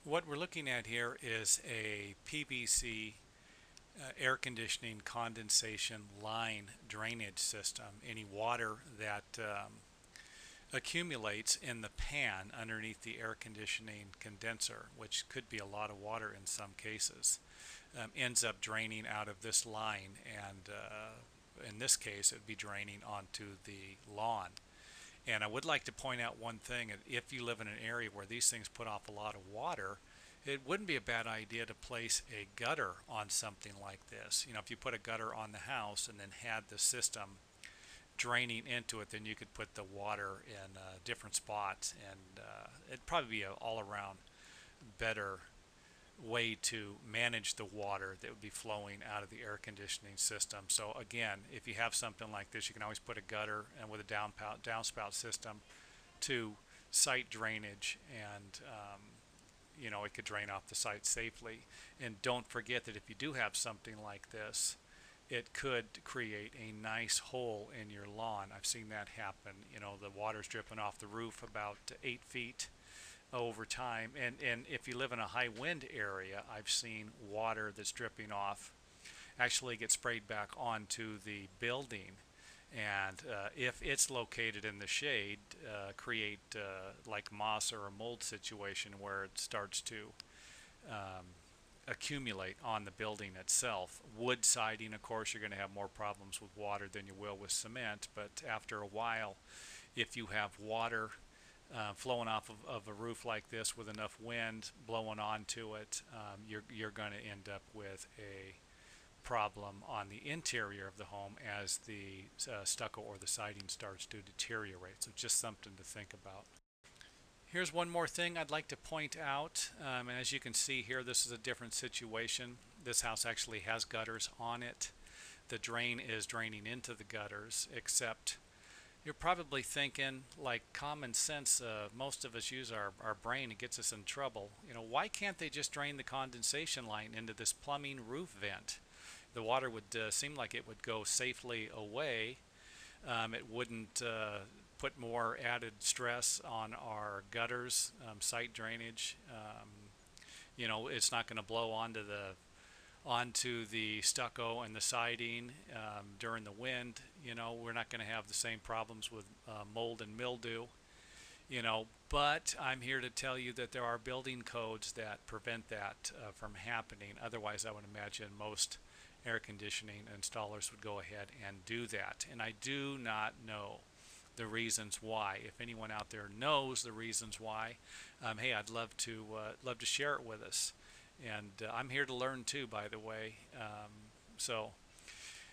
What we're looking at here is a PVC air conditioning condensation line drainage system. Any water that accumulates in the pan underneath the air conditioning condenser, which could be a lot of water in some cases, ends up draining out of this line, and in this case it would be draining onto the lawn. And I would like to point out one thing: if you live in an area where these things put off a lot of water, it wouldn't be a bad idea to place a gutter on something like this. If you put a gutter on the house and then had the system draining into it, then you could put the water in different spots, and it'd probably be an all-around better way to manage the water that would be flowing out of the air conditioning system. So again, if you have something like this, you can always put a gutter and with a downspout system to site drainage, and it could drain off the site safely. And don't forget that if you do have something like this, it could create a nice hole in your lawn. I've seen that happen. The water's dripping off the roof about 8 feet over time. And if you live in a high wind area, I've seen water that's dripping off actually get sprayed back onto the building. And if it's located in the shade, create like moss or a mold situation where it starts to um, accumulate on the building itself. Wood siding, of course, you're going to have more problems with water than you will with cement, but after a while, if you have water flowing off of a roof like this with enough wind blowing onto it, you're going to end up with a problem on the interior of the home as the stucco or the siding starts to deteriorate. So just something to think about. Here's one more thing I'd like to point out. And as you can see here, this is a different situation. This house actually has gutters on it. The drain is draining into the gutters, except you're probably thinking, like common sense, most of us use our brain, it gets us in trouble. Why can't they just drain the condensation line into this plumbing roof vent? The water would seem like it would go safely away. It wouldn't put more added stress on our gutters, site drainage. It's not going to blow onto the stucco and the siding during the wind. We're not going to have the same problems with mold and mildew. But I'm here to tell you that there are building codes that prevent that from happening. Otherwise, I would imagine most air conditioning installers would go ahead and do that. And I do not know the reasons why. If anyone out there knows the reasons why, hey, I'd love to share it with us. And I'm here to learn too, by the way. So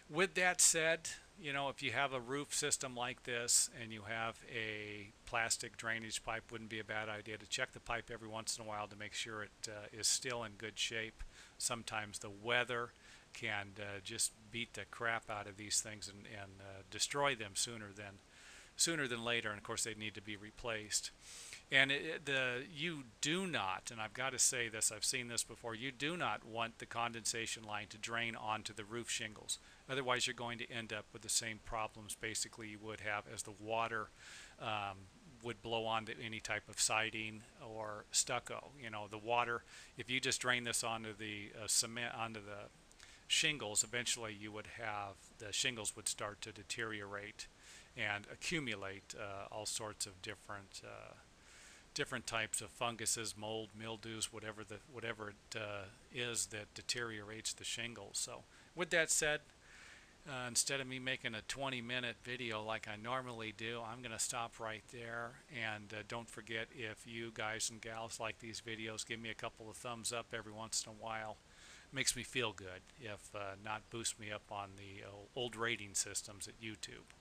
with that said, if you have a roof system like this and you have a plastic drainage pipe, wouldn't be a bad idea to check the pipe every once in a while to make sure it is still in good shape. Sometimes the weather can just beat the crap out of these things and destroy them sooner than later. And of course, they need to be replaced. And you do not, and I've got to say this, I've seen this before, you do not want the condensation line to drain onto the roof shingles. Otherwise, you're going to end up with the same problems basically you would have as the water would blow onto any type of siding or stucco. The water, if you just drain this onto the cement, onto the shingles, eventually you would have, the shingles would start to deteriorate and accumulate all sorts of different types of funguses, mold, mildews, whatever it is that deteriorates the shingles. So with that said, instead of me making a 20-minute video like I normally do, I'm going to stop right there. And don't forget, if you guys and gals like these videos, give me a couple of thumbs up every once in a while. Makes me feel good, if not boost me up on the old rating systems at YouTube.